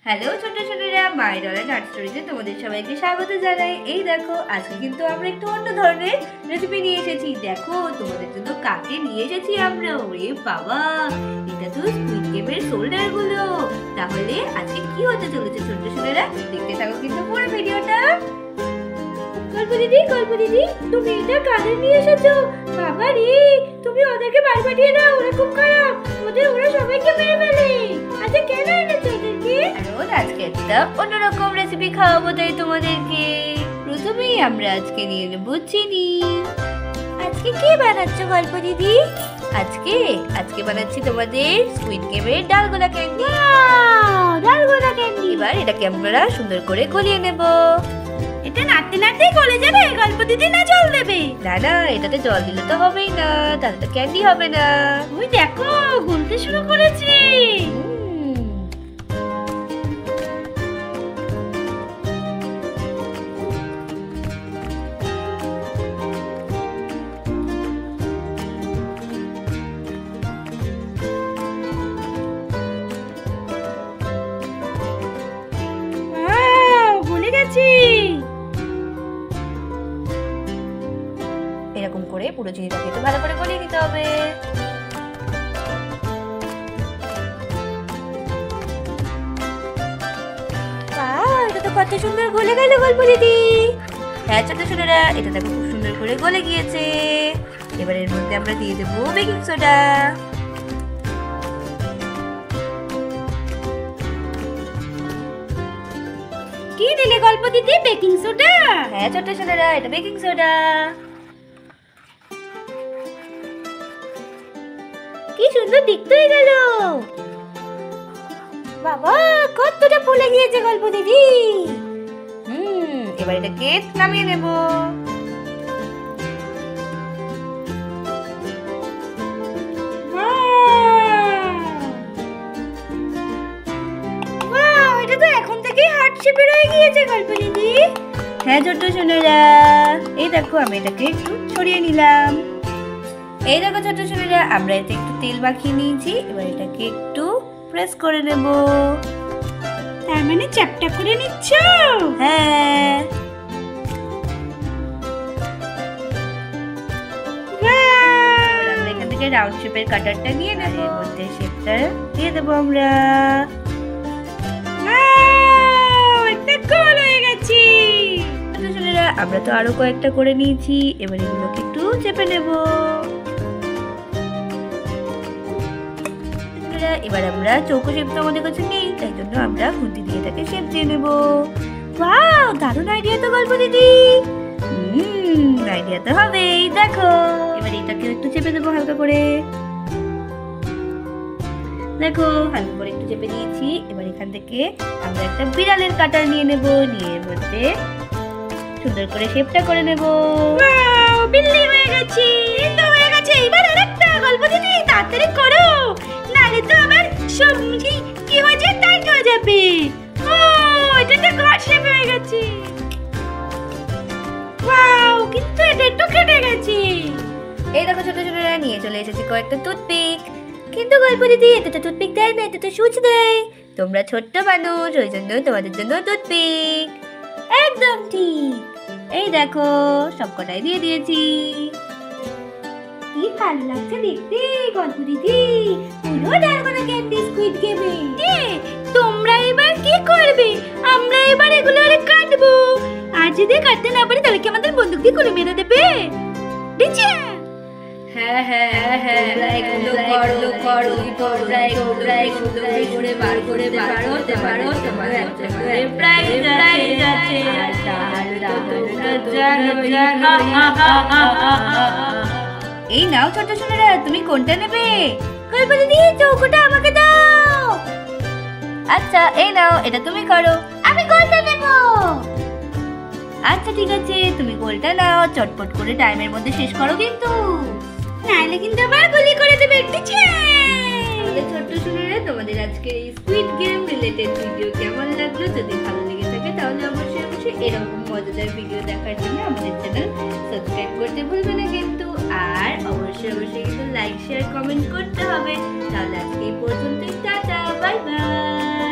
Hello ছোট ছোটরা, মাই dollar art স্টোরিতে তোমাদের সবাইকে স্বাগত জানাই। এই দেখো, আজকে কিন্তু আমরা একটু অন্য ধরনের রেসিপি নিয়ে এসেছি। দেখো তোমাদের জন্য কাকে নিয়ে এসেছি আমরা। ওরে বাবা, এটা তো স্কুইড গেমের শোল্ডার গুলো। তাহলে আজকে কি হতে চলেছে ছোট ছোটরা, দেখতে থাকো কিন্তু পুরো ভিডিওটা। গল্প দিদি তুমি এটা কাকে নিয়ে এসেছো? বাবা রে, তুমি ওদেরকে বাড়ি পাঠিয়ে দাও, ওরা খুব খারাপ, ওরা সবাইকে মেরে ফেলে। আচ্ছা কেন এনেছো ওদেরকে? কারণ আজকে একটা অন্যরকম রেসিপি খাওয়াবো, তাই তোমাদেরকে। প্রথমেই আমরা আজকে নিয়ে নেবো চিনি। আজকে কি বানাচ্ছো গল্প দিদি? আজকে বানাচ্ছি তোমাদের স্কুইড গেমের ডালগোলা ক্যান্ডি। ডালগোলা ক্যান্ডি। এবার এটাকে আমরা সুন্দর করে গলিয়ে নেব। এটা নাড়তে নাড়তেই গলে যাবে গল্প দিদি, না জল দেবে? না, এটাতে জল দিলে তো হবেই না, তাহলে তো ক্যান্ডি হবে না। ওই দেখো গলতে শুরু করেছে। এরকম করে পুরো চিনিটাকে একটু ভালো করে গলিয়ে নিতে হবে। এটা তো কত সুন্দর গলে গেল গল্প দিদি। হ্যাঁ ছোট ছোটরা, এটা দেখো খুব সুন্দর করে গলে গিয়েছে। এবার এর মধ্যে আমরা দিয়ে দেবো বেকিং সোডা। কি দিলে গল্প দিদি? Baking soda? হ্যাঁ ছোট ছোটরা, এটা বেকিং সোডা। কি সুন্দর দেখতে হয়ে গেল। বাবা কতটা ফুলে গিয়েছে গল্প দিদি। এবার এটাকে নামিয়ে নেব। এটা তো এখন থেকেই হার্ট শেপের হয়ে গিয়েছে গল্প দিদি। হ্যাঁ ছোট সোনারা, এই দেখো আমি এটাকে একটু ছড়িয়ে নিলাম। এই দেখো ছোট ছোটরা, আমরা এতে একটু তেল মাখিয়ে নিয়েছি। এবার এটাকে একটু প্রেস করে নেব। তার মানে চ্যাপটা করে নিচ্ছ? হ্যাঁ। আমরা এখান থেকে রাউন্ড শেপের কাটারটা নিয়ে নেব, এর মধ্যে শেপটা দিয়ে দেবো আমরা। আমরা তো আরো কয়েকটা করে নিয়েছি, এবার এগুলোকে একটু চেপে নেব। এবার আমরা চৌকো শেপ তো আমাদের কাছে নেই, তাই জন্য আমরা খুন্তি দিয়ে এটাকে শেপ দিয়ে নেব। ওয়াও, দারুণ আইডিয়া তো গল্প দিদি। আইডিয়া তো হবেই। দেখো এবার এটাকে একটু চেপে দেবো হালকা করে। দেখো হালকা করে একটু চেপে দিয়েছি। এবার এখান থেকে আমরা একটা বিড়ালের কাটার নিয়ে নেব, নিয়ে এর মধ্যে সুন্দর করে শেপটা করে নেব। ওয়াও, বিল্লি হয়ে গেছে। তো হয়ে গেছে। এবার আরেকটা গল্প দিদি, তাড়াতাড়ি করো, নালে তো আবার সব কি হয়েছে টাইট হয়ে যাবে। ও, এটা তো ঘর শেপ হয়ে গেছে। ওয়াও, কিন্তু এটা একটু কেটে গেছে। এই দেখো ছোট ছোটরা, নিয়ে চলে এসেছি কয়েকটা টুথপিক। কিন্তু গল্প দিদি, এটা তো টুথপিক দেয় না, এটা তো সুচ দেয়। তোমরা ছোট্ট মানুষ, ওই জন্য তোমাদের জন্য টুথপিক। একদম ঠিক। এই দেখো সবকটাই দিয়ে দিয়েছি। কি ভালো লাগছে দেখতে গল্প দিদি, পুরো ডালগোলা ক্যান্ডি স্কুইড গেমে। তোমরা এবার কি করবে? আমরা এবার এগুলো কাটবো, আর যদি কাটতে না পারি তাহলে কি আমাদের বন্দুক দিয়ে গুলি মেরে দেবে? হ্যাঁ, এগুলো করো, তোমরা এগুলো করে বার করে পারতে পারো, তোমার একটা করে প্রাইজ আছে। এই নাও ছোট সোনারা, তুমি কোনটা নেবে? গল্প দিদি, চৌকোটা আমাকে দাও। আচ্ছা এই নাও, এটা তুমি করো। আমি গোলটা নেব। আচ্ছা ঠিক আছে, তুমি গোলটা নাও, চটপট করে টাইমের মধ্যে শেষ করো কিন্তু, নাইলে কিন্তু আবার গুলি করে দেবে। ছোট্ট সোনারা, তোমাদের আজকে এই স্কুইড গেম রিলেটেড ভিডিও কেমন লাগলো? যদি ভালো লেগে থাকে তাহলে অবশ্যই এরকম মজাদার ভিডিও দেখার জন্য আমাদের চ্যানেল সাবস্ক্রাইব করতে ভুলবে না কিন্তু। আর অবশ্যই কিন্তু লাইক শেয়ার কমেন্ট করতে হবে। তাহলে আজকে এই পর্যন্তই, টাটা বাই বাই।